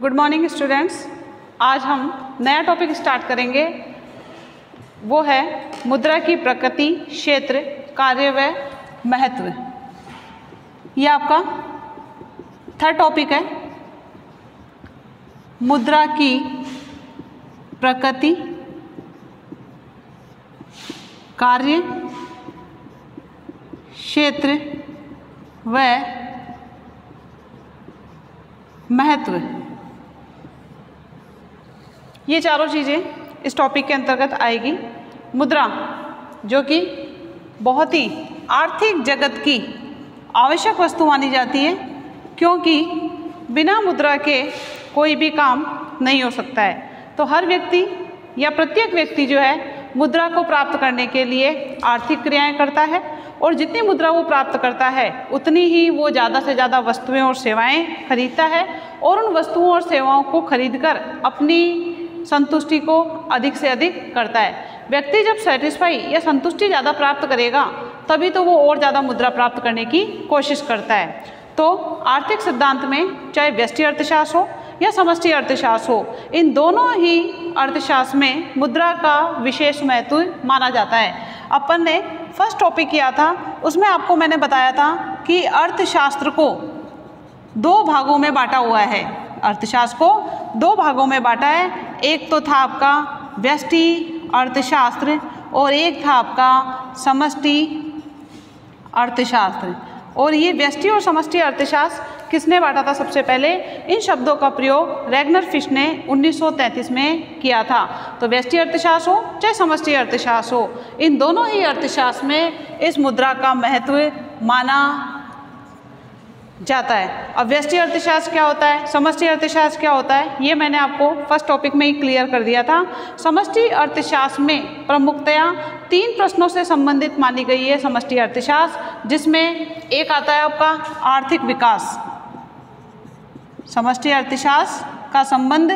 Good morning students. आज हम नया टॉपिक स्टार्ट करेंगे, वो है मुद्रा की प्रकृति, क्षेत्र, कार्य व महत्व। ये आपका थर्ड टॉपिक है, मुद्रा की प्रकृति, कार्य, क्षेत्र व महत्व। ये चारों चीज़ें इस टॉपिक के अंतर्गत आएगी। मुद्रा जो कि बहुत ही आर्थिक जगत की आवश्यक वस्तु मानी जाती है, क्योंकि बिना मुद्रा के कोई भी काम नहीं हो सकता है। तो हर व्यक्ति या प्रत्येक व्यक्ति जो है मुद्रा को प्राप्त करने के लिए आर्थिक क्रियाएं करता है, और जितनी मुद्रा वो प्राप्त करता है उतनी ही वो ज़्यादा से ज़्यादा वस्तुएं और सेवाएं खरीदता है, और उन वस्तुओं और सेवाओं को खरीदकर अपनी संतुष्टि को अधिक से अधिक करता है। व्यक्ति जब सेटिस्फाई या संतुष्टि ज़्यादा प्राप्त करेगा तभी तो वो और ज़्यादा मुद्रा प्राप्त करने की कोशिश करता है। तो आर्थिक सिद्धांत में चाहे व्यष्टि अर्थशास्त्र हो या समष्टि अर्थशास्त्र हो, इन दोनों ही अर्थशास्त्र में मुद्रा का विशेष महत्व माना जाता है। अपन ने फर्स्ट टॉपिक किया था, उसमें आपको मैंने बताया था कि अर्थशास्त्र को दो भागों में बांटा हुआ है। अर्थशास्त्र को दो भागों में बांटा है, एक तो था आपका व्यष्टि अर्थशास्त्र और एक था आपका समष्टि अर्थशास्त्र। और ये व्यष्टि और समष्टि अर्थशास्त्र किसने बांटा था? सबसे पहले इन शब्दों का प्रयोग रैगनर फिश ने 1933 में किया था। तो व्यष्टि अर्थशास्त्र हो चाहे समष्टि अर्थशास्त्र हो, इन दोनों ही अर्थशास्त्र में इस मुद्रा का महत्व माना जाता है। अब व्यष्टि अर्थशास्त्र क्या होता है, समष्टि अर्थशास्त्र क्या होता है, ये मैंने आपको फर्स्ट टॉपिक में ही क्लियर कर दिया था। समष्टि अर्थशास्त्र में प्रमुखतया 3 प्रश्नों से संबंधित मानी गई है समष्टि अर्थशास्त्र, जिसमें एक आता है आपका आर्थिक विकास। समष्टि अर्थशास्त्र का संबंध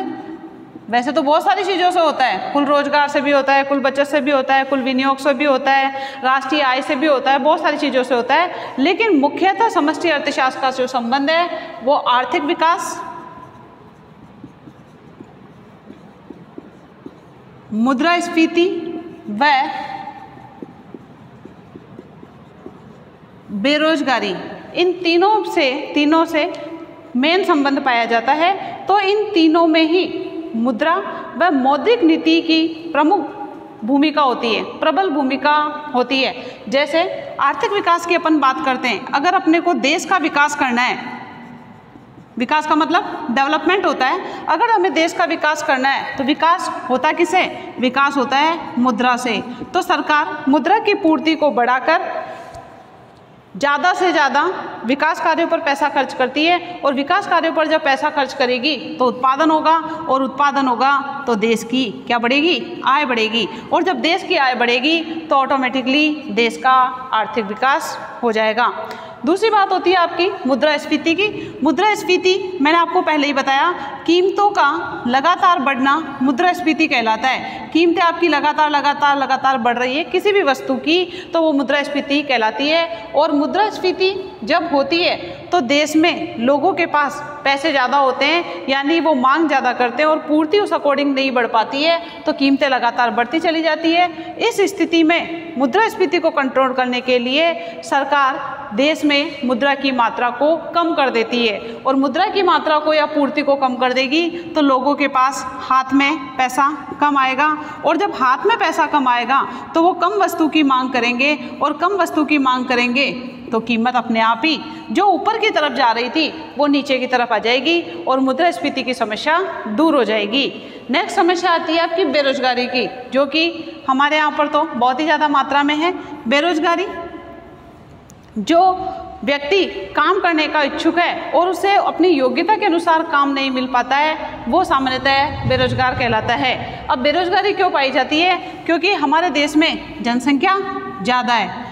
वैसे तो बहुत सारी चीज़ों से होता है, कुल रोजगार से भी होता है, कुल बचत से भी होता है, कुल विनियोग से भी होता है, राष्ट्रीय आय से भी होता है, बहुत सारी चीज़ों से होता है। लेकिन मुख्यतः समष्टि अर्थशास्त्र का जो संबंध है वो आर्थिक विकास, मुद्रास्फीति व बेरोजगारी, इन तीनों से मेन संबंध पाया जाता है। तो इन तीनों में ही मुद्रा व मौद्रिक नीति की प्रमुख भूमिका होती है, प्रबल भूमिका होती है। जैसे आर्थिक विकास की अपन बात करते हैं, अगर अपने को देश का विकास करना है, विकास का मतलब डेवलपमेंट होता है, अगर हमें देश का विकास करना है तो विकास होता किससे? विकास होता है मुद्रा से। तो सरकार मुद्रा की पूर्ति को बढ़ाकर ज़्यादा से ज़्यादा विकास कार्यों पर पैसा खर्च करती है, और विकास कार्यों पर जब पैसा खर्च करेगी तो उत्पादन होगा, और उत्पादन होगा तो देश की क्या बढ़ेगी? आय बढ़ेगी, और जब देश की आय बढ़ेगी तो ऑटोमेटिकली देश का आर्थिक विकास हो जाएगा। दूसरी बात होती है आपकी मुद्रास्फीति की। मुद्रास्फीति मैंने आपको पहले ही बताया, कीमतों का लगातार बढ़ना मुद्रास्फीति कहलाता है। कीमतें आपकी लगातार बढ़ रही है किसी भी वस्तु की, तो वो मुद्रास्फीति कहलाती है। और मुद्रास्फीति जब होती है तो देश में लोगों के पास पैसे ज़्यादा होते हैं, यानी वो मांग ज़्यादा करते हैं और पूर्ति उस अकॉर्डिंग नहीं बढ़ पाती है, तो कीमतें लगातार बढ़ती चली जाती है। इस स्थिति में मुद्रास्फीति को कंट्रोल करने के लिए सरकार देश में मुद्रा की मात्रा को कम कर देती है, और मुद्रा की मात्रा को या पूर्ति को कम कर देगी तो लोगों के पास हाथ में पैसा कम आएगा, और जब हाथ में पैसा कम आएगा तो वो कम वस्तु की मांग करेंगे, और कम वस्तु की मांग करेंगे तो कीमत अपने आप ही जो ऊपर की तरफ जा रही थी वो नीचे की तरफ आ जाएगी, और मुद्रास्फीति की समस्या दूर हो जाएगी। नेक्स्ट समस्या आती है आपकी बेरोजगारी की, जो कि हमारे यहाँ पर तो बहुत ही ज़्यादा मात्रा में है। बेरोजगारी, जो व्यक्ति काम करने का इच्छुक है और उसे अपनी योग्यता के अनुसार काम नहीं मिल पाता है, वो सामान्यतः बेरोजगार कहलाता है। अब बेरोजगारी क्यों पाई जाती है? क्योंकि हमारे देश में जनसंख्या ज़्यादा है,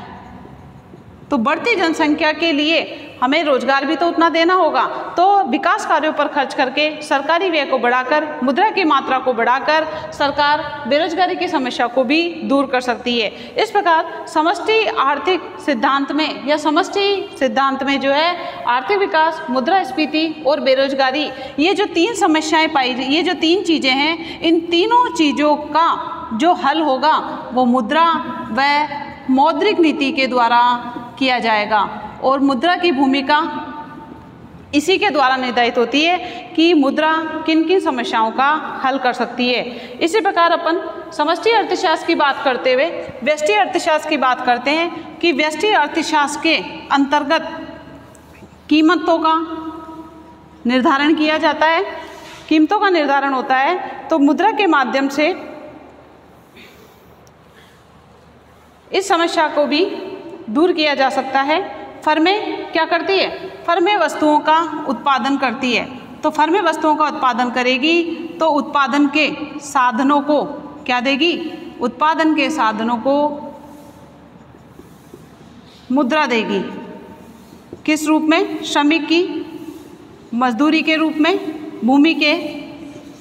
तो बढ़ती जनसंख्या के लिए हमें रोजगार भी तो उतना देना होगा। तो विकास कार्यों पर खर्च करके सरकारी व्यय को बढ़ाकर, मुद्रा की मात्रा को बढ़ाकर सरकार बेरोजगारी की समस्या को भी दूर कर सकती है। इस प्रकार समष्टि आर्थिक सिद्धांत में या समष्टि सिद्धांत में जो है आर्थिक विकास, मुद्रास्फीति और बेरोजगारी, ये जो तीन समस्याएं ये जो तीन चीज़ें हैं, इन तीनों चीज़ों का जो हल होगा वो मुद्रा व मौद्रिक नीति के द्वारा किया जाएगा। और मुद्रा की भूमिका इसी के द्वारा निर्धारित होती है कि मुद्रा किन किन समस्याओं का हल कर सकती है। इसी प्रकार अपन समष्टि अर्थशास्त्र की बात करते हुए व्यष्टि अर्थशास्त्र की बात करते हैं कि व्यष्टि अर्थशास्त्र के अंतर्गत कीमतों का निर्धारण किया जाता है, कीमतों का निर्धारण होता है। तो मुद्रा के माध्यम से इस समस्या को भी दूर किया जा सकता है। फर्में क्या करती है? फर्में वस्तुओं का उत्पादन करती है। तो फर्में वस्तुओं का उत्पादन करेगी तो उत्पादन के साधनों को क्या देगी? उत्पादन के साधनों को मुद्रा देगी। किस रूप में? श्रमिक की मजदूरी के रूप में, भूमि के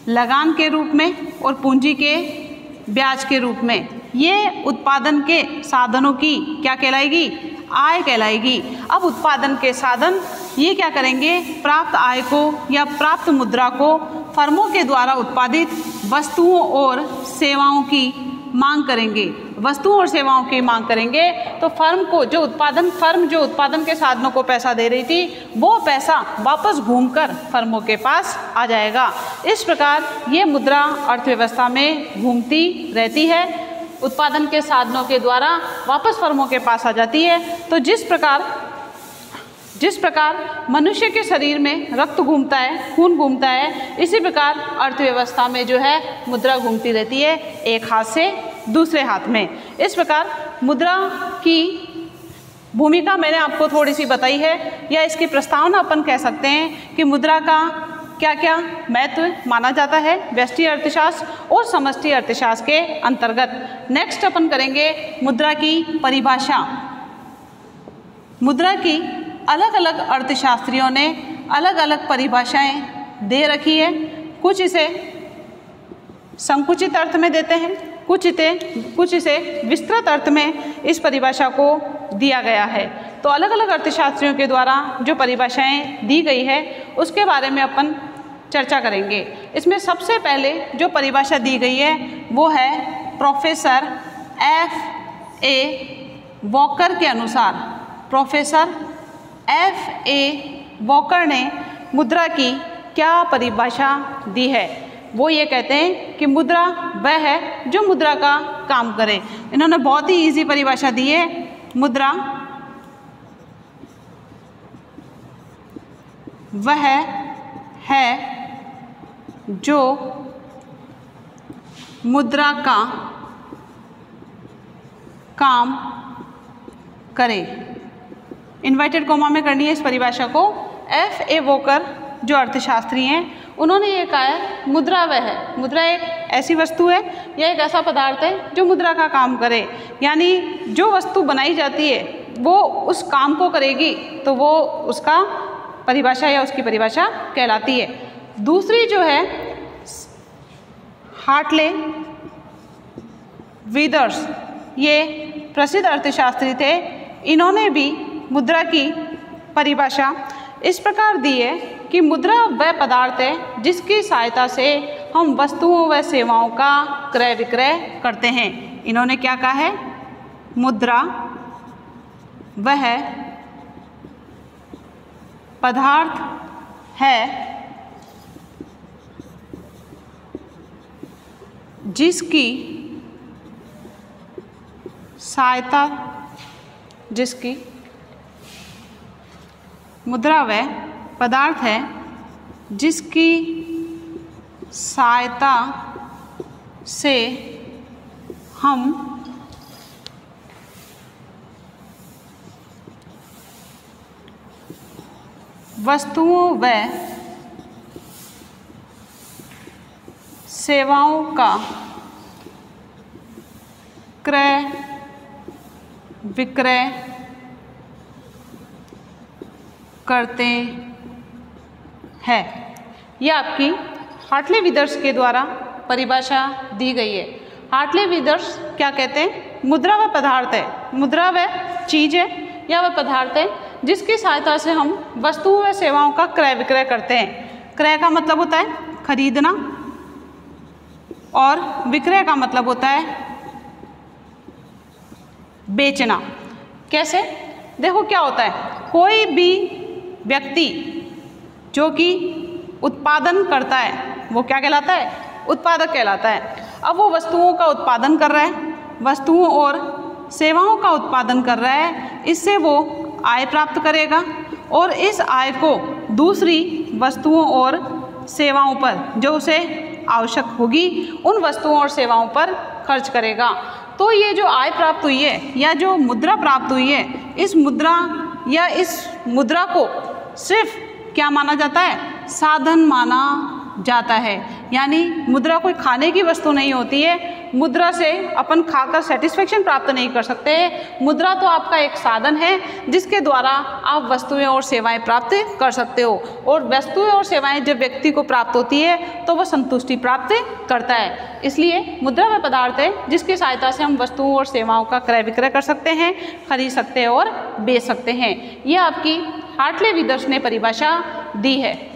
लगान के रूप में और पूंजी के ब्याज के रूप में। ये उत्पादन के साधनों की क्या कहलाएगी? आय कहलाएगी। अब उत्पादन के साधन ये क्या करेंगे? प्राप्त आय को या प्राप्त मुद्रा को फर्मों के द्वारा उत्पादित वस्तुओं और सेवाओं की मांग करेंगे। वस्तुओं और सेवाओं की मांग करेंगे तो फर्म जो उत्पादन के साधनों को पैसा दे रही थी, वो पैसा वापस घूमकर फर्मों के पास आ जाएगा। इस प्रकार ये मुद्रा अर्थव्यवस्था में घूमती रहती है, उत्पादन के साधनों के द्वारा वापस फर्मों के पास आ जाती है। तो जिस प्रकार मनुष्य के शरीर में रक्त घूमता है, खून घूमता है, इसी प्रकार अर्थव्यवस्था में जो है मुद्रा घूमती रहती है, एक हाथ से दूसरे हाथ में। इस प्रकार मुद्रा की भूमिका मैंने आपको थोड़ी सी बताई है, या इसकी प्रस्तावना अपन कह सकते हैं कि मुद्रा का क्या क्या महत्व माना जाता है व्यष्टि अर्थशास्त्र और समष्टि अर्थशास्त्र के अंतर्गत। नेक्स्ट अपन करेंगे मुद्रा की परिभाषा। मुद्रा की अलग अलग अर्थशास्त्रियों ने अलग अलग परिभाषाएं दे रखी है। कुछ इसे संकुचित अर्थ में देते हैं, कुछ इसे विस्तृत अर्थ में इस परिभाषा को दिया गया है। तो अलग अलग अर्थशास्त्रियों के द्वारा जो परिभाषाएं दी गई है उसके बारे में अपन चर्चा करेंगे। इसमें सबसे पहले जो परिभाषा दी गई है वो है प्रोफेसर F.A. वॉकर के अनुसार। Professor F.A. वॉकर ने मुद्रा की क्या परिभाषा दी है? वो ये कहते हैं कि मुद्रा वह है जो मुद्रा का काम करे। इन्होंने बहुत ही इजी परिभाषा दी है। मुद्रा वह है जो मुद्रा का काम करे। इन्वर्टेड कॉमा में करनी है इस परिभाषा को। F.A. वॉकर जो अर्थशास्त्री हैं उन्होंने ये कहा है मुद्रा वह है, मुद्रा एक ऐसी वस्तु है या एक ऐसा पदार्थ है जो मुद्रा का काम करे। यानी जो वस्तु बनाई जाती है वो उस काम को करेगी तो वो उसका परिभाषा या उसकी परिभाषा कहलाती है। दूसरी जो है हार्टले विदर्स, ये प्रसिद्ध अर्थशास्त्री थे। इन्होंने भी मुद्रा की परिभाषा इस प्रकार दी है कि मुद्रा वह पदार्थ है जिसकी सहायता से हम वस्तुओं व सेवाओं का क्रय विक्रय करते हैं। इन्होंने क्या कहा है? मुद्रा वह पदार्थ है जिसकी मुद्रा वह पदार्थ है जिसकी सहायता से हम वस्तुओं व सेवाओं का क्रय विक्रय करते हैं। यह आपकी हार्टले विदर्स के द्वारा परिभाषा दी गई है। हार्टले विदर्स क्या कहते हैं? मुद्रा वह पदार्थ है, मुद्रा वह चीज़ है या वह पदार्थ है जिसकी सहायता से हम वस्तुओं व सेवाओं का क्रय विक्रय करते हैं। क्रय का मतलब होता है खरीदना और विक्रय का मतलब होता है बेचना। कैसे? देखो क्या होता है, कोई भी व्यक्ति जो कि उत्पादन करता है वो क्या कहलाता है? उत्पादक कहलाता है। अब वो वस्तुओं का उत्पादन कर रहा है, वस्तुओं और सेवाओं का उत्पादन कर रहा है, इससे वो आय प्राप्त करेगा और इस आय को दूसरी वस्तुओं और सेवाओं पर जो उसे आवश्यक होगी उन वस्तुओं और सेवाओं पर खर्च करेगा। तो ये जो आय प्राप्त हुई है या जो मुद्रा प्राप्त हुई है, इस मुद्रा या इस मुद्रा को सिर्फ क्या माना जाता है? साधन माना जाता है। यानी मुद्रा कोई खाने की वस्तु नहीं होती है, मुद्रा से अपन खाकर सेटिस्फेक्शन प्राप्त नहीं कर सकते। मुद्रा तो आपका एक साधन है जिसके द्वारा आप वस्तुएं और सेवाएं प्राप्त कर सकते हो, और वस्तुएं और सेवाएं जब व्यक्ति को प्राप्त होती है तो वह संतुष्टि प्राप्त करता है। इसलिए मुद्रा वह पदार्थ है जिसकी सहायता से हम वस्तुओं और सेवाओं का क्रय विक्रय कर सकते हैं, खरीद सकते हैं और बेच सकते हैं। यह आपकी हार्टले विदर्स ने परिभाषा दी है।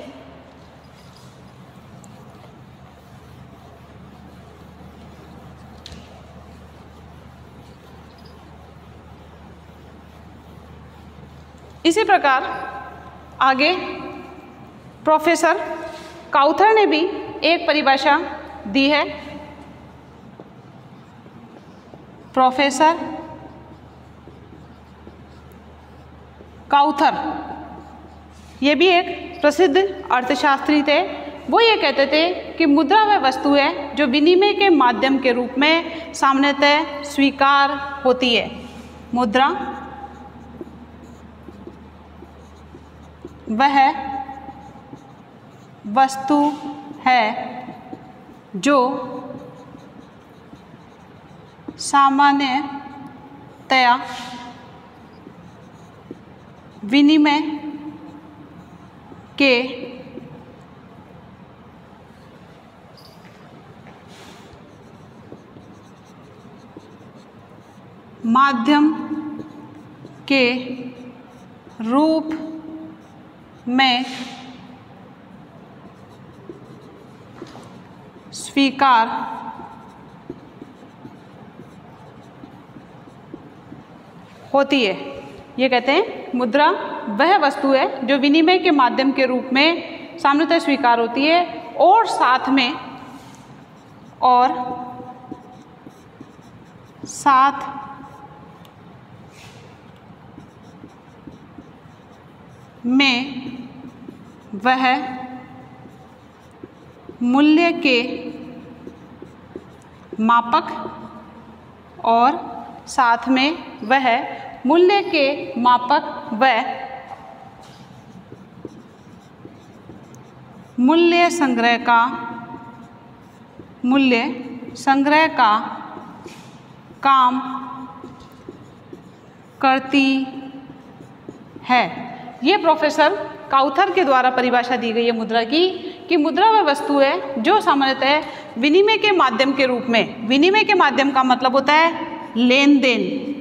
इसी प्रकार आगे प्रोफेसर काउथर ने भी एक परिभाषा दी है। प्रोफेसर काउथर ये भी एक प्रसिद्ध अर्थशास्त्री थे। वो ये कहते थे कि मुद्रा वह वस्तु है जो विनिमय के माध्यम के रूप में सामान्यतः स्वीकार होती है। मुद्रा वह वस्तु है जो सामान्यतया विनिमय के माध्यम के रूप में स्वीकार होती है। ये कहते हैं मुद्रा वह वस्तु है जो विनिमय के माध्यम के रूप में सामान्यतः स्वीकार होती है और साथ में वह मूल्य के मापक और साथ में वह मूल्य के मापक व मूल्य संग्रह का काम करती है। ये प्रोफेसर काउथर के द्वारा परिभाषा दी गई है मुद्रा की, कि मुद्रा वह वस्तु है जो सामान्यतः विनिमय के माध्यम के रूप में, विनिमय के माध्यम का मतलब होता है लेन देन।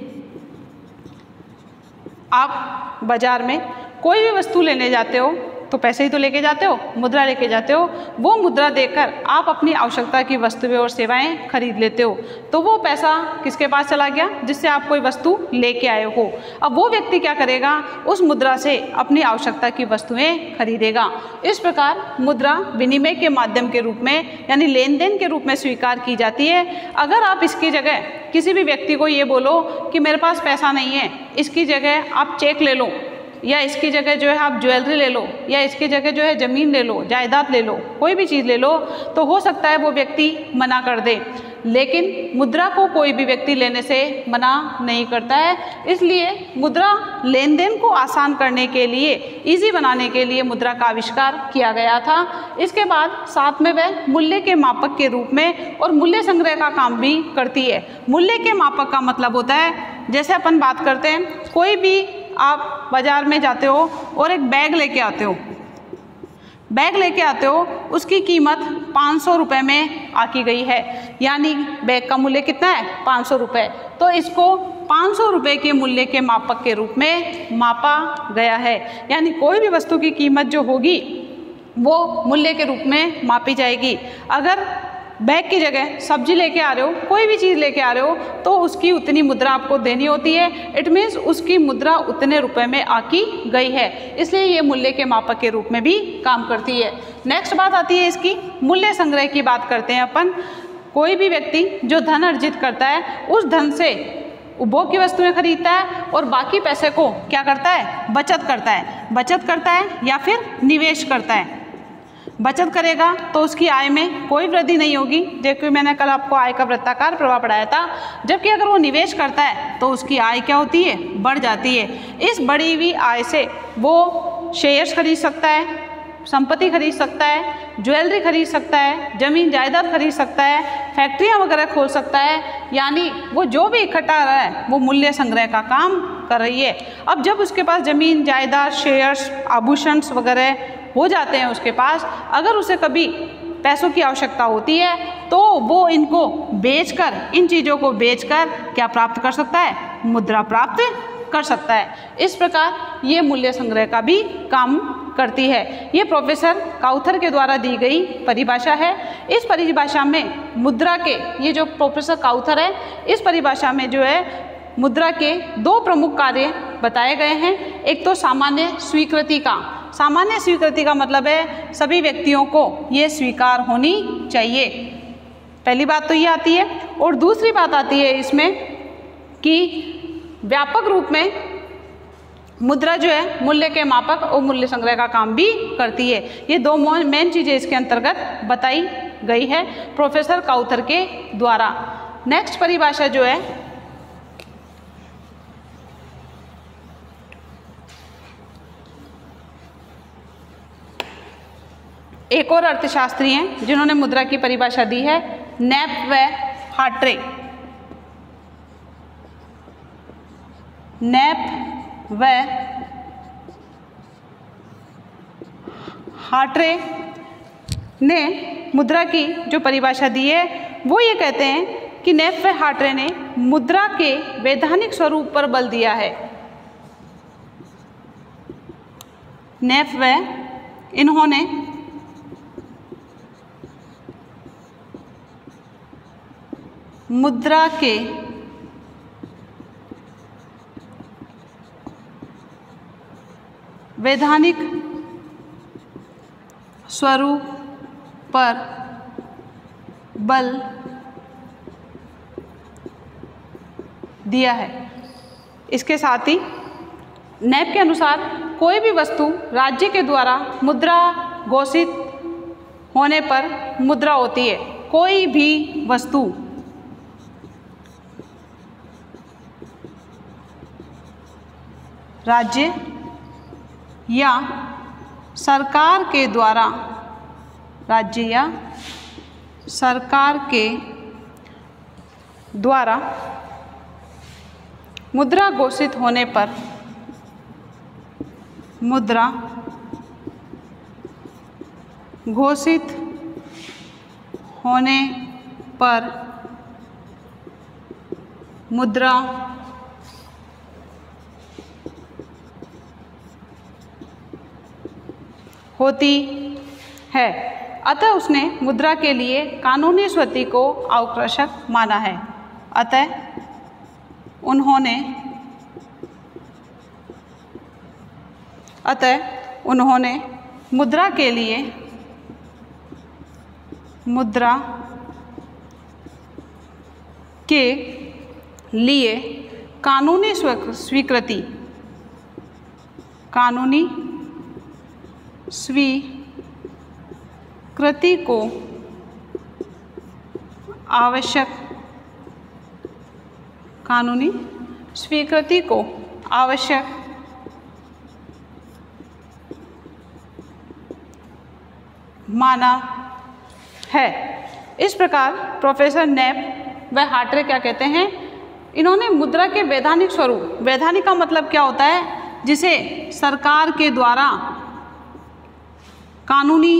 आप बाजार में कोई भी वस्तु लेने जाते हो तो पैसे ही तो लेके जाते हो, मुद्रा लेके जाते हो। वो मुद्रा देकर आप अपनी आवश्यकता की वस्तुएं और सेवाएं खरीद लेते हो। तो वो पैसा किसके पास चला गया? जिससे आप कोई वस्तु लेके आए हो। अब वो व्यक्ति क्या करेगा? उस मुद्रा से अपनी आवश्यकता की वस्तुएं खरीदेगा। इस प्रकार मुद्रा विनिमय के माध्यम के रूप में यानी लेन देन के रूप में स्वीकार की जाती है। अगर आप इसकी जगह किसी भी व्यक्ति को ये बोलो कि मेरे पास पैसा नहीं है, इसकी जगह आप चेक ले लो, या इसकी जगह जो है आप ज्वेलरी ले लो, या इसकी जगह जो है ज़मीन ले लो, जायदाद ले लो, कोई भी चीज़ ले लो, तो हो सकता है वो व्यक्ति मना कर दे। लेकिन मुद्रा को कोई भी व्यक्ति लेने से मना नहीं करता है। इसलिए मुद्रा लेन देन को आसान करने के लिए, इजी बनाने के लिए मुद्रा का आविष्कार किया गया था। इसके बाद साथ में वह मूल्य के मापक के रूप में और मूल्य संग्रह का काम भी करती है। मूल्य के मापक का मतलब होता है, जैसे अपन बात करते हैं कोई भी आप बाज़ार में जाते हो और एक बैग लेके आते हो, बैग लेके आते हो, उसकी कीमत 500 रुपये में आकी गई है, यानी बैग का मूल्य कितना है 500 रुपये। तो इसको 500 रुपये के मूल्य के मापक के रूप में मापा गया है, यानी कोई भी वस्तु की कीमत जो होगी वो मूल्य के रूप में मापी जाएगी। अगर बैग की जगह सब्जी लेके आ रहे हो, कोई भी चीज़ लेके आ रहे हो, तो उसकी उतनी मुद्रा आपको देनी होती है। इट मीन्स उसकी मुद्रा उतने रुपए में आकी गई है, इसलिए ये मूल्य के मापक के रूप में भी काम करती है। नेक्स्ट बात आती है इसकी मूल्य संग्रह की बात करते हैं अपन। कोई भी व्यक्ति जो धन अर्जित करता है उस धन से उपभोग की वस्तुएं खरीदता है और बाकी पैसे को क्या करता है, बचत करता है। बचत करता है या फिर निवेश करता है। बचत करेगा तो उसकी आय में कोई वृद्धि नहीं होगी, जबकि मैंने कल आपको आय का वृत्ताकार प्रभाव पढ़ाया था। जबकि अगर वो निवेश करता है तो उसकी आय क्या होती है, बढ़ जाती है। इस बढ़ी हुई आय से वो शेयर्स खरीद सकता है, संपत्ति खरीद सकता है, ज्वेलरी खरीद सकता है, जमीन जायदाद खरीद सकता है, फैक्ट्रियाँ वगैरह खोल सकता है, यानी वो जो भी इकट्ठा रहा है वो मूल्य संग्रह का काम कर रही है। अब जब उसके पास जमीन जायदाद, शेयर्स, आभूषण वगैरह हो जाते हैं उसके पास, अगर उसे कभी पैसों की आवश्यकता होती है तो वो इनको बेचकर, इन चीज़ों को बेचकर क्या प्राप्त कर सकता है, मुद्रा प्राप्त कर सकता है। इस प्रकार ये मूल्य संग्रह का भी काम करती है। ये प्रोफेसर काउथर के द्वारा दी गई परिभाषा है। इस परिभाषा में मुद्रा के, ये जो प्रोफेसर काउथर है, इस परिभाषा में जो है मुद्रा के दो प्रमुख कार्य बताए गए हैं। एक तो सामान्य स्वीकृति का, सामान्य स्वीकृति का मतलब है सभी व्यक्तियों को ये स्वीकार होनी चाहिए, पहली बात तो ये आती है। और दूसरी बात आती है इसमें कि व्यापक रूप में मुद्रा जो है मूल्य के मापक और मूल्य संग्रह का काम भी करती है। ये दो मेन चीज़ें इसके अंतर्गत बताई गई है प्रोफेसर काउथर के द्वारा। नेक्स्ट परिभाषा जो है एक और अर्थशास्त्री हैं जिन्होंने मुद्रा की परिभाषा दी है, नेप व हार्ट्रे। नेप व हार्ट्रे ने मुद्रा की जो परिभाषा दी है वो ये कहते हैं कि नेप व हार्ट्रे ने मुद्रा के वैधानिक स्वरूप पर बल दिया है। नेप व इन्होंने मुद्रा के वैधानिक स्वरूप पर बल दिया है। इसके साथ ही नेप के अनुसार कोई भी वस्तु राज्य के द्वारा मुद्रा घोषित होने पर मुद्रा होती है। कोई भी वस्तु राज्य या सरकार के द्वारा, राज्य या सरकार के द्वारा मुद्रा घोषित होने पर मुद्रा घोषित होने पर मुद्रा होती है। अतः उसने मुद्रा के लिए कानूनी स्वीकृति को आवश्यक माना है। अतः उन्होंने मुद्रा के लिए कानूनी स्वीकृति को आवश्यक माना है। इस प्रकार प्रोफेसर नेप व हार्ट्रे क्या कहते हैं, इन्होंने मुद्रा के वैधानिक स्वरूप, वैधानिक का मतलब क्या होता है, जिसे सरकार के द्वारा कानूनी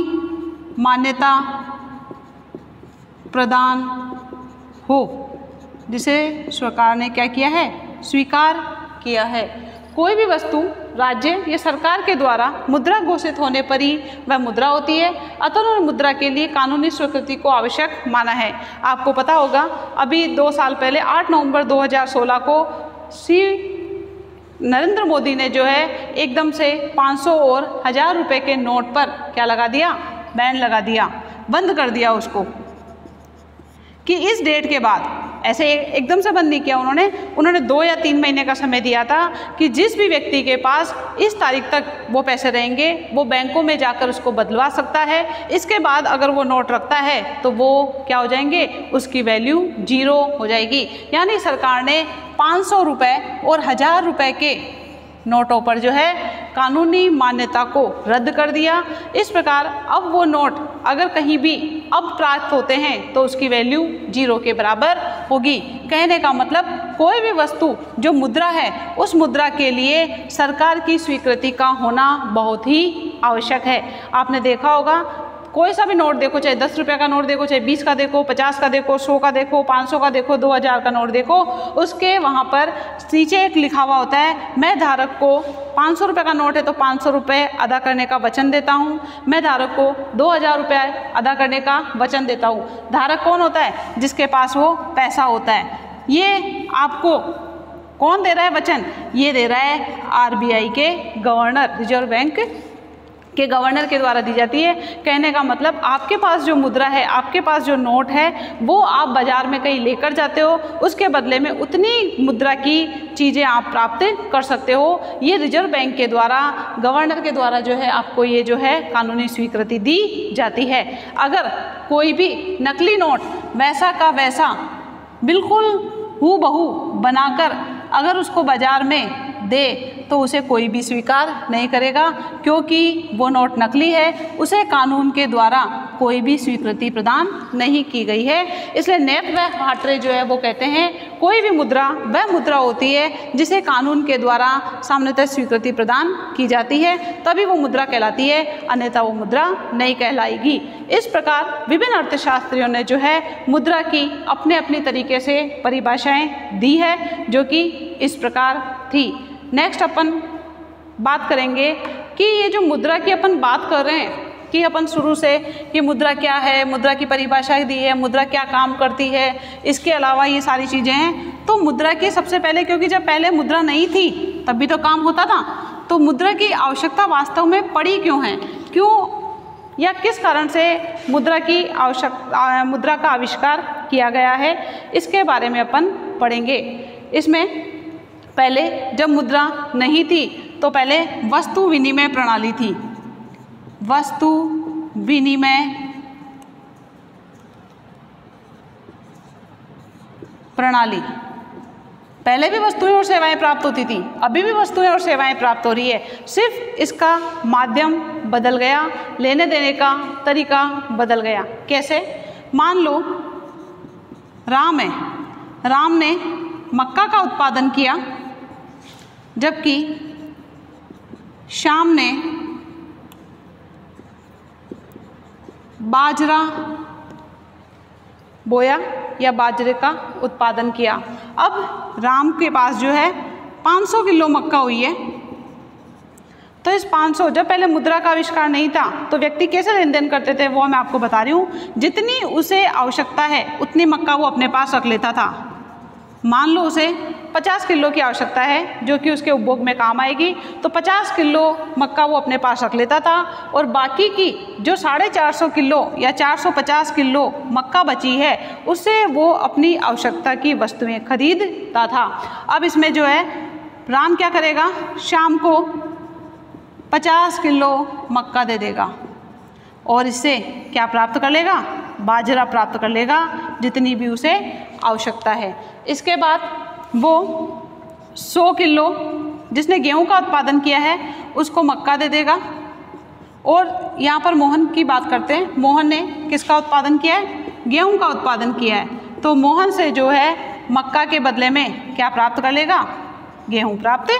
मान्यता प्रदान हो, जिसे सरकार ने क्या किया है, स्वीकार किया है। कोई भी वस्तु राज्य या सरकार के द्वारा मुद्रा घोषित होने पर ही वह मुद्रा होती है, अतः उन्होंने मुद्रा के लिए कानूनी स्वीकृति को आवश्यक माना है। आपको पता होगा अभी 2 साल पहले 8 नवंबर 2016 को श्री नरेंद्र मोदी ने जो है एकदम से 500 और 1000 रुपये के नोट पर क्या लगा दिया, बैन लगा दिया, बंद कर दिया उसको, कि इस डेट के बाद, ऐसे एकदम से बंद नहीं किया उन्होंने 2 या 3 महीने का समय दिया था कि जिस भी व्यक्ति के पास इस तारीख तक वो पैसे रहेंगे वो बैंकों में जाकर उसको बदलवा सकता है। इसके बाद अगर वो नोट रखता है तो वो क्या हो जाएंगे, उसकी वैल्यू 0 हो जाएगी। यानी सरकार ने 500 रुपये और 1000 रुपये के नोटों पर जो है कानूनी मान्यता को रद्द कर दिया। इस प्रकार अब वो नोट अगर कहीं भी अब प्राप्त होते हैं तो उसकी वैल्यू 0 के बराबर होगी। कहने का मतलब कोई भी वस्तु जो मुद्रा है उस मुद्रा के लिए सरकार की स्वीकृति का होना बहुत ही आवश्यक है। आपने देखा होगा कोई सा भी नोट देखो, चाहे 10 रुपये का नोट देखो, चाहे 20 का देखो, 50 का देखो, 100 का देखो, 500 का देखो, 2000 का नोट देखो, उसके वहाँ पर नीचे एक लिखा हुआ होता है, मैं धारक को 500 रुपये का नोट है तो 500 रुपये अदा करने का वचन देता हूँ, मैं धारक को 2000 रुपये अदा करने का वचन देता हूँ। धारक कौन होता है, जिसके पास वो पैसा होता है। ये आपको कौन दे रहा है वचन, ये दे रहा है RBI के गवर्नर, रिजर्व बैंक के गवर्नर के द्वारा दी जाती है। कहने का मतलब आपके पास जो मुद्रा है, आपके पास जो नोट है, वो आप बाज़ार में कहीं लेकर जाते हो, उसके बदले में उतनी मुद्रा की चीज़ें आप प्राप्त कर सकते हो। ये रिजर्व बैंक के द्वारा, गवर्नर के द्वारा जो है आपको ये जो है कानूनी स्वीकृति दी जाती है। अगर कोई भी नकली नोट वैसा का वैसा बिल्कुल हूबहू बनाकर अगर उसको बाज़ार में दे तो उसे कोई भी स्वीकार नहीं करेगा, क्योंकि वो नोट नकली है, उसे कानून के द्वारा कोई भी स्वीकृति प्रदान नहीं की गई है। इसलिए नेप व हार्ट्रे जो है वो कहते हैं कोई भी मुद्रा वह मुद्रा होती है जिसे कानून के द्वारा सामान्यतः स्वीकृति प्रदान की जाती है, तभी वो मुद्रा कहलाती है, अन्यथा वो मुद्रा नहीं कहलाएगी। इस प्रकार विभिन्न अर्थशास्त्रियों ने जो है मुद्रा की अपने अपने तरीके से परिभाषाएं दी है, जो कि इस प्रकार थी। नेक्स्ट अपन बात करेंगे कि ये जो मुद्रा की अपन बात कर रहे हैं कि अपन शुरू से कि मुद्रा क्या है, मुद्रा की परिभाषा दी है, मुद्रा क्या काम करती है, इसके अलावा ये सारी चीज़ें हैं। तो मुद्रा की सबसे पहले, क्योंकि जब पहले मुद्रा नहीं थी तब भी तो काम होता था, तो मुद्रा की आवश्यकता वास्तव में पड़ी क्यों है, क्यों या किस कारण से मुद्रा की मुद्रा का आविष्कार किया गया है, इसके बारे में अपन पढ़ेंगे। इसमें पहले जब मुद्रा नहीं थी तो पहले वस्तु विनिमय प्रणाली थी। वस्तु विनिमय प्रणाली, पहले भी वस्तुएं और सेवाएं प्राप्त होती थी, अभी भी वस्तुएं और सेवाएं प्राप्त हो रही है, सिर्फ इसका माध्यम बदल गया, लेने देने का तरीका बदल गया। कैसे? मान लो राम है, राम ने मक्का का उत्पादन किया, जबकि श्याम ने बाजरा बोया या बाजरे का उत्पादन किया। अब राम के पास जो है 500 किलो मक्का हुई है, तो इस 500, जब पहले मुद्रा का आविष्कार नहीं था तो व्यक्ति कैसे लेन देन करते थे वो मैं आपको बता रही हूँ। जितनी उसे आवश्यकता है उतनी मक्का वो अपने पास रख लेता था। मान लो उसे 50 किलो की आवश्यकता है जो कि उसके उपभोग में काम आएगी, तो 50 किलो मक्का वो अपने पास रख लेता था, और बाकी की जो 450 किलो या 450 किलो मक्का बची है उससे वो अपनी आवश्यकता की वस्तुएं खरीदता था। अब इसमें जो है राम क्या करेगा, शाम को 50 किलो मक्का दे देगा और इससे क्या प्राप्त कर लेगा, बाजरा प्राप्त कर लेगा, जितनी भी उसे आवश्यकता है। इसके बाद वो 100 किलो जिसने गेहूं का उत्पादन किया है उसको मक्का दे देगा। और यहाँ पर मोहन की बात करते हैं, मोहन ने किसका उत्पादन किया है, गेहूं का उत्पादन किया है, तो मोहन से जो है मक्का के बदले में क्या प्राप्त कर लेगा, गेहूं प्राप्त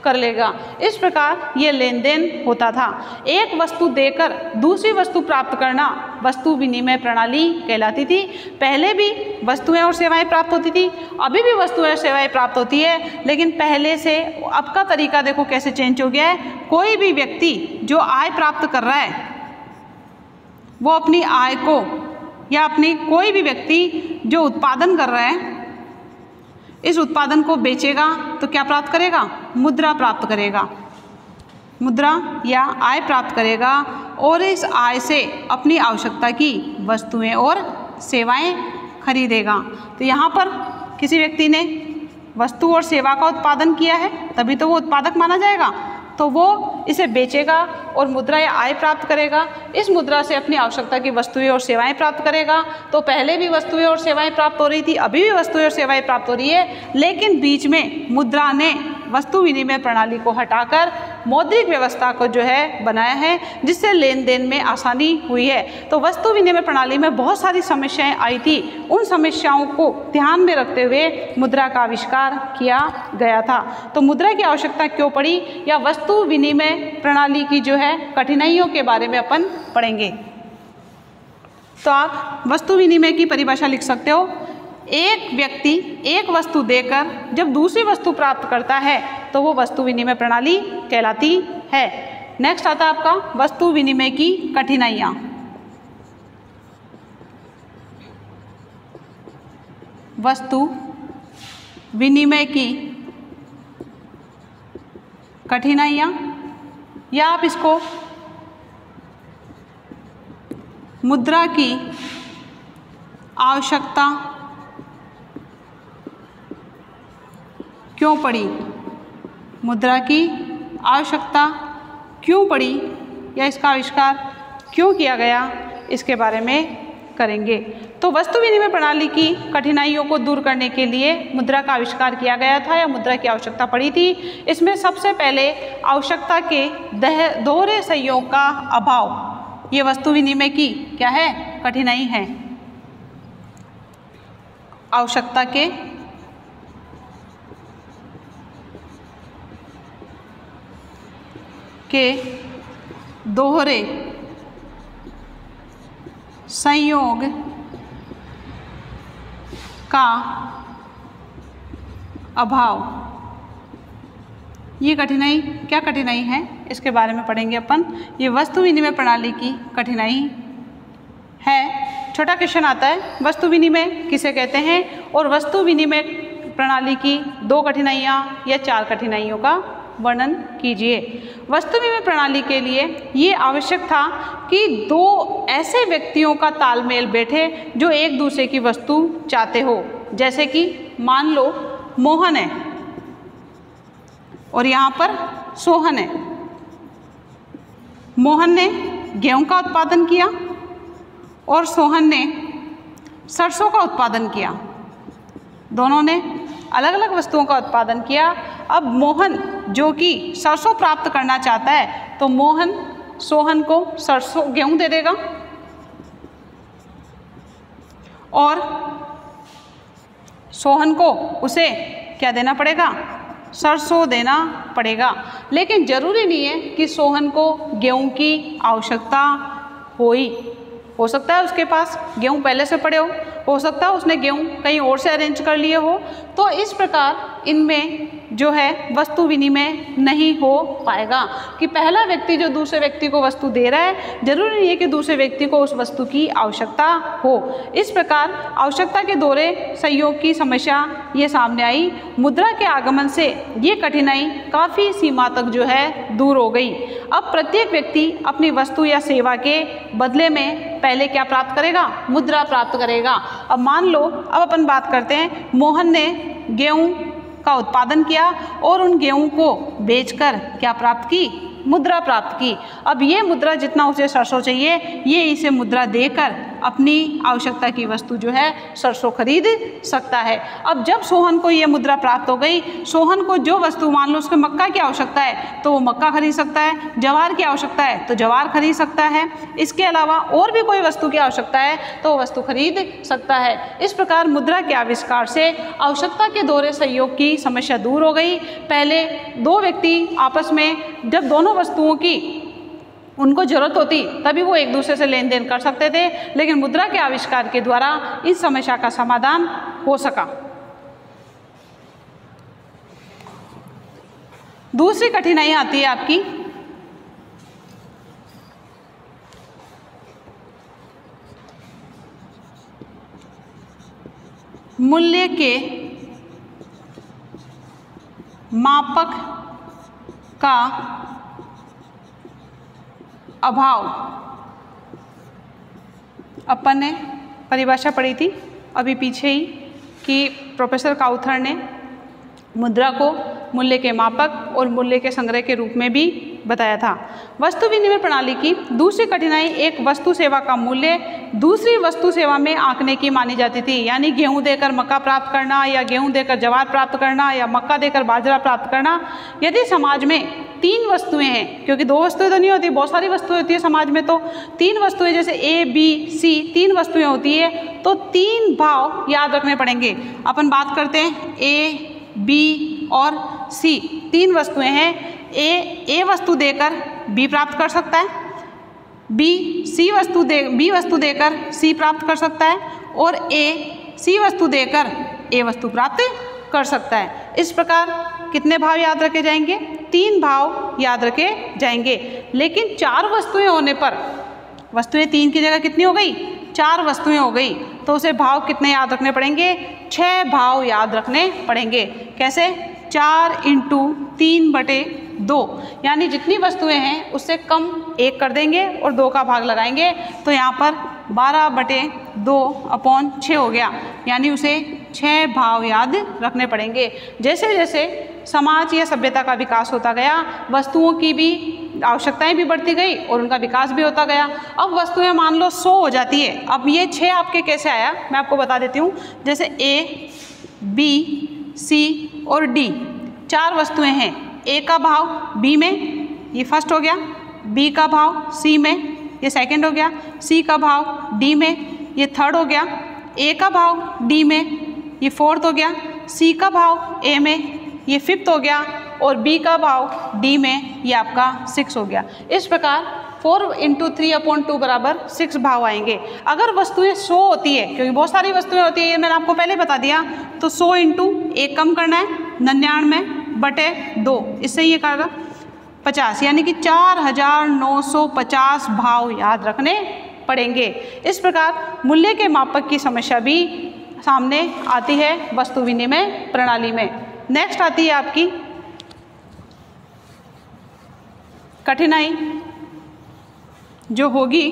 कर लेगा। इस प्रकार ये लेन देन होता था। एक वस्तु देकर दूसरी वस्तु प्राप्त करना वस्तु विनिमय प्रणाली कहलाती थी। पहले भी वस्तुएं और सेवाएं प्राप्त होती थी, अभी भी वस्तुएं और सेवाएं प्राप्त होती है, लेकिन पहले से अब का तरीका देखो कैसे चेंज हो गया है। कोई भी व्यक्ति जो आय प्राप्त कर रहा है वो अपनी आय को, या अपनी कोई भी व्यक्ति जो उत्पादन कर रहा है इस उत्पादन को बेचेगा तो क्या प्राप्त करेगा? मुद्रा प्राप्त करेगा, मुद्रा या आय प्राप्त करेगा, और इस आय से अपनी आवश्यकता की वस्तुएं और सेवाएं खरीदेगा। तो यहाँ पर किसी व्यक्ति ने वस्तु और सेवा का उत्पादन किया है तभी तो वो उत्पादक माना जाएगा, तो वो इसे बेचेगा और मुद्रा या आय प्राप्त करेगा। इस मुद्रा से अपनी आवश्यकता की वस्तुएं और सेवाएं प्राप्त करेगा। तो पहले भी वस्तुएं और सेवाएं प्राप्त हो रही थी, अभी भी वस्तुएं और सेवाएं प्राप्त हो रही है, लेकिन बीच में मुद्रा ने वस्तु विनिमय प्रणाली को हटाकर मौद्रिक व्यवस्था को जो है बनाया है, जिससे लेन देन में आसानी हुई है। तो वस्तु विनिमय प्रणाली में बहुत सारी समस्याएं आई थी, उन समस्याओं को ध्यान में रखते हुए मुद्रा का आविष्कार किया गया था। तो मुद्रा की आवश्यकता क्यों पड़ी, या वस्तु विनिमय प्रणाली की जो है कठिनाइयों के बारे में अपन पढ़ेंगे। तो आप वस्तु विनिमय की परिभाषा लिख सकते हो। एक व्यक्ति एक वस्तु देकर जब दूसरी वस्तु प्राप्त करता है तो वो वस्तु विनिमय प्रणाली कहलाती है। नेक्स्ट आता है आपका वस्तु विनिमय की कठिनाइयाँ। वस्तु विनिमय की कठिनाइयाँ, या आप इसको मुद्रा की आवश्यकता क्यों पड़ी, मुद्रा की आवश्यकता क्यों पड़ी, या इसका आविष्कार क्यों किया गया, इसके बारे में करेंगे। तो वस्तु विनिमय प्रणाली की कठिनाइयों को दूर करने के लिए मुद्रा का आविष्कार किया गया था, या मुद्रा की आवश्यकता पड़ी थी। इसमें सबसे पहले आवश्यकता के दोहरे सहयोग का अभाव, ये वस्तु विनिमय की क्या है? कठिनाई है। आवश्यकता के दोहरे संयोग का अभाव, ये कठिनाई क्या कठिनाई है, इसके बारे में पढ़ेंगे अपन। ये वस्तु विनिमय प्रणाली की कठिनाई है। छोटा क्वेश्चन आता है, वस्तु विनिमय किसे कहते हैं, और वस्तु विनिमय प्रणाली की 2 कठिनाइयाँ या 4 कठिनाइयों का वर्णन कीजिए। वस्तु विनिमय प्रणाली के लिए ये आवश्यक था कि 2 ऐसे व्यक्तियों का तालमेल बैठे जो एक दूसरे की वस्तु चाहते हो। जैसे कि मान लो मोहन है और यहाँ पर सोहन है। मोहन ने गेहूं का उत्पादन किया और सोहन ने सरसों का उत्पादन किया। दोनों ने अलग अलग वस्तुओं का उत्पादन किया। अब मोहन जो कि सरसों प्राप्त करना चाहता है तो मोहन सोहन को सरसों गेहूं दे देगा और सोहन को उसे क्या देना पड़ेगा? सरसों देना पड़ेगा। लेकिन ज़रूरी नहीं है कि सोहन को गेहूं की आवश्यकता हो सकता है उसके पास गेहूं पहले से पड़े हो सकता है उसने गेहूं कहीं और से अरेंज कर लिए हो। तो इस प्रकार इनमें जो है वस्तु विनिमय नहीं हो पाएगा कि पहला व्यक्ति जो दूसरे व्यक्ति को वस्तु दे रहा है, जरूरी नहीं है कि दूसरे व्यक्ति को उस वस्तु की आवश्यकता हो। इस प्रकार आवश्यकता के दोहरे सहयोग की समस्या ये सामने आई। मुद्रा के आगमन से ये कठिनाई काफ़ी सीमा तक जो है दूर हो गई। अब प्रत्येक व्यक्ति अपनी वस्तु या सेवा के बदले में पहले क्या प्राप्त करेगा? मुद्रा प्राप्त करेगा। अब मान लो, अब अपन बात करते हैं, मोहन ने गेहूं का उत्पादन किया और उन गेहूं को बेचकर क्या प्राप्त की? मुद्रा प्राप्त की। अब ये मुद्रा जितना उसे सरसों चाहिए, ये इसे मुद्रा देकर अपनी आवश्यकता की वस्तु जो है सरसों खरीद सकता है। अब जब सोहन को ये मुद्रा प्राप्त हो गई, सोहन को जो वस्तु, मान लो उसको मक्का की आवश्यकता है तो वो मक्का खरीद सकता है, जवार की आवश्यकता है तो जवार खरीद सकता है, इसके अलावा और भी कोई वस्तु की आवश्यकता है तो वो वस्तु खरीद सकता है। इस प्रकार मुद्रा के आविष्कार से आवश्यकता के दोहरे सहयोग की समस्या दूर हो गई। पहले दो व्यक्ति आपस में जब दोनों वस्तुओं की उनको जरूरत होती तभी वो एक दूसरे से लेन देन कर सकते थे, लेकिन मुद्रा के आविष्कार के द्वारा इस समस्या का समाधान हो सका। दूसरी कठिनाई आती है आपकी मूल्य के मापक का अभाव। अपन ने परिभाषा पढ़ी थी अभी पीछे ही कि प्रोफेसर काउथर ने मुद्रा को मूल्य के मापक और मूल्य के संग्रह के रूप में भी बताया था। वस्तु विनिमय प्रणाली की दूसरी कठिनाई एक वस्तु सेवा का मूल्य दूसरी वस्तु सेवा में आंकने की मानी जाती थी। यानी गेहूं देकर मक्का प्राप्त करना, या गेहूं देकर जवार प्राप्त करना, या मक्का देकर बाजरा प्राप्त करना। यदि समाज में तीन वस्तुएं हैं, क्योंकि दो वस्तुएं तो नहीं होती, बहुत सारी वस्तुएं होती है समाज में, तो तीन वस्तुएं जैसे ए बी सी तीन वस्तुएं होती है, तो तीन भाव याद रखने पड़ेंगे। अपन बात करते हैं ए बी और सी, तीन वस्तुएं हैं। ए वस्तु देकर बी प्राप्त कर सकता है, बी वस्तु देकर सी प्राप्त कर सकता है, और ए सी वस्तु देकर ए वस्तु प्राप्त कर सकता है। इस प्रकार कितने भाव याद रखे जाएंगे? तीन भाव याद रखे जाएंगे। लेकिन चार वस्तुएं होने पर, वस्तुएं तीन की जगह कितनी हो गई? चार वस्तुएं हो गई, तो उसे भाव कितने याद रखने पड़ेंगे? 6 भाव याद रखने पड़ेंगे। कैसे? 4 × 3/2, यानी जितनी वस्तुएं हैं उससे कम 1 कर देंगे और 2 का भाग लगाएंगे, तो यहाँ पर 12/2/6 हो गया, यानी उसे 6 भाव याद रखने पड़ेंगे। जैसे जैसे समाज या सभ्यता का विकास होता गया, वस्तुओं की भी आवश्यकताएं भी बढ़ती गई और उनका विकास भी होता गया। अब वस्तुएं मान लो 100 हो जाती है। अब ये 6 आपके कैसे आया मैं आपको बता देती हूँ। जैसे ए बी सी और डी 4 वस्तुएं हैं। ए का भाव बी में, ये फर्स्ट हो गया, बी का भाव सी में, ये सेकंड हो गया, सी का भाव डी में, ये थर्ड हो गया, ए का भाव डी में, ये फोर्थ हो गया, सी का भाव ए में, ये फिफ्थ हो गया, और बी का भाव डी में, ये आपका 6 हो गया। इस प्रकार 4 × 3/2 बराबर 6 भाव आएंगे। अगर वस्तुएं 100 होती है, क्योंकि बहुत सारी वस्तुएं होती है, ये मैंने आपको पहले बता दिया, तो 100 × 1 कम करना है, 99/2, इससे ये कर 50, यानी कि 4950 भाव याद रखने पड़ेंगे। इस प्रकार मूल्य के मापक की समस्या भी सामने आती है वस्तु विनिमय प्रणाली में। नेक्स्ट आती है आपकी कठिनाई जो होगी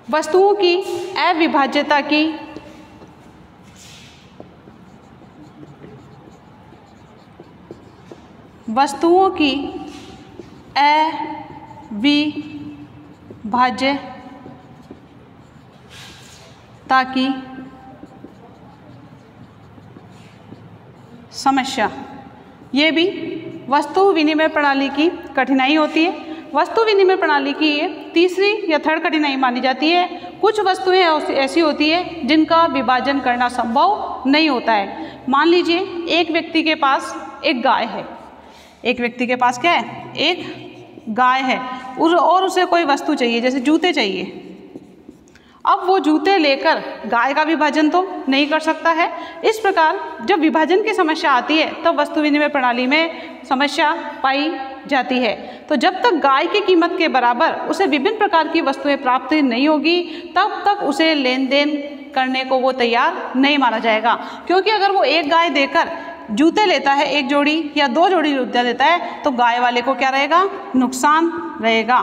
वस्तुओं की अविभाज्यता की अविभाज्यता की समस्या, ये भी वस्तु विनिमय प्रणाली की कठिनाई होती है। वस्तु विनिमय प्रणाली की ये तीसरी या थर्ड कठिनाई मानी जाती है। कुछ वस्तुएं ऐसी होती है जिनका विभाजन करना संभव नहीं होता है। मान लीजिए एक व्यक्ति के पास एक गाय है, एक व्यक्ति के पास क्या है? एक गाय है, और उसे कोई वस्तु चाहिए, जैसे जूते चाहिए। अब वो जूते लेकर गाय का विभाजन तो नहीं कर सकता है। इस प्रकार जब विभाजन की समस्या आती है तब वस्तु विनिमय प्रणाली में समस्या पाई जाती है। तो जब तक गाय की कीमत के बराबर उसे विभिन्न प्रकार की वस्तुएं प्राप्त नहीं होगी, तब तक उसे लेन देन करने को वो तैयार नहीं माना जाएगा। क्योंकि अगर वो एक गाय देकर जूते लेता है, एक जोड़ी या 2 जोड़ी जूते लेता है, तो गाय वाले को क्या रहेगा? नुकसान रहेगा।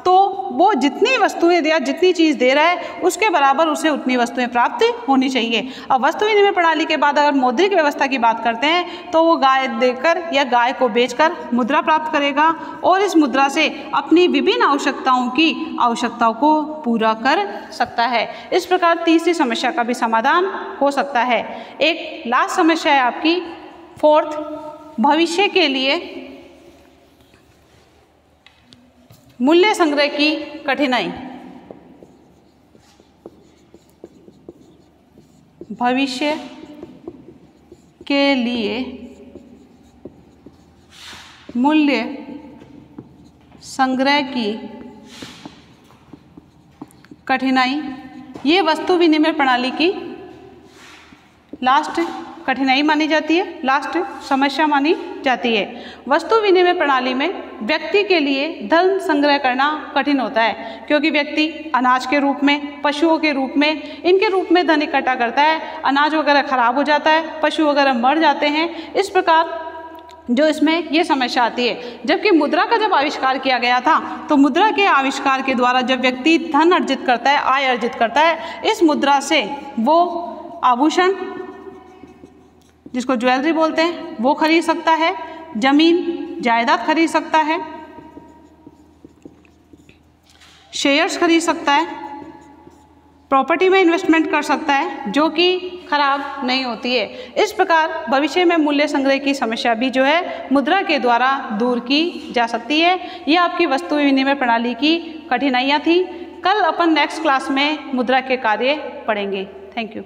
तो वो जितनी वस्तुएं या जितनी चीज़ दे रहा है उसके बराबर उसे उतनी वस्तुएं प्राप्त होनी चाहिए। अब वस्तु विनिमय प्रणाली के बाद अगर मौद्रिक व्यवस्था की बात करते हैं तो वो गाय देकर या गाय को बेचकर मुद्रा प्राप्त करेगा और इस मुद्रा से अपनी विभिन्न आवश्यकताओं को पूरा कर सकता है। इस प्रकार तीसरी समस्या का भी समाधान हो सकता है। एक लास्ट समस्या है आपकी फोर्थ, भविष्य के लिए मूल्य संग्रह की कठिनाई। भविष्य के लिए मूल्य संग्रह की कठिनाई, ये वस्तु विनिमय प्रणाली की लास्ट कठिनाई मानी जाती है, लास्ट समस्या मानी जाती है। वस्तु विनिमय प्रणाली में व्यक्ति के लिए धन संग्रह करना कठिन होता है क्योंकि व्यक्ति अनाज के रूप में, पशुओं के रूप में, इनके रूप में धन इकट्ठा करता है। अनाज वगैरह खराब हो जाता है, पशु वगैरह मर जाते हैं, इस प्रकार जो इसमें ये समस्या आती है। जबकि मुद्रा का जब आविष्कार किया गया था तो मुद्रा के आविष्कार के द्वारा जब व्यक्ति धन अर्जित करता है, आय अर्जित करता है, इस मुद्रा से वो आभूषण जिसको ज्वेलरी बोलते हैं वो खरीद सकता है, जमीन जायदाद खरीद सकता है, शेयर्स खरीद सकता है, प्रॉपर्टी में इन्वेस्टमेंट कर सकता है जो कि खराब नहीं होती है। इस प्रकार भविष्य में मूल्य संग्रह की समस्या भी जो है मुद्रा के द्वारा दूर की जा सकती है। ये आपकी वस्तु विनिमय प्रणाली की कठिनाइयाँ थी। कल अपन नेक्स्ट क्लास में मुद्रा के कार्य पढ़ेंगे। Thank you.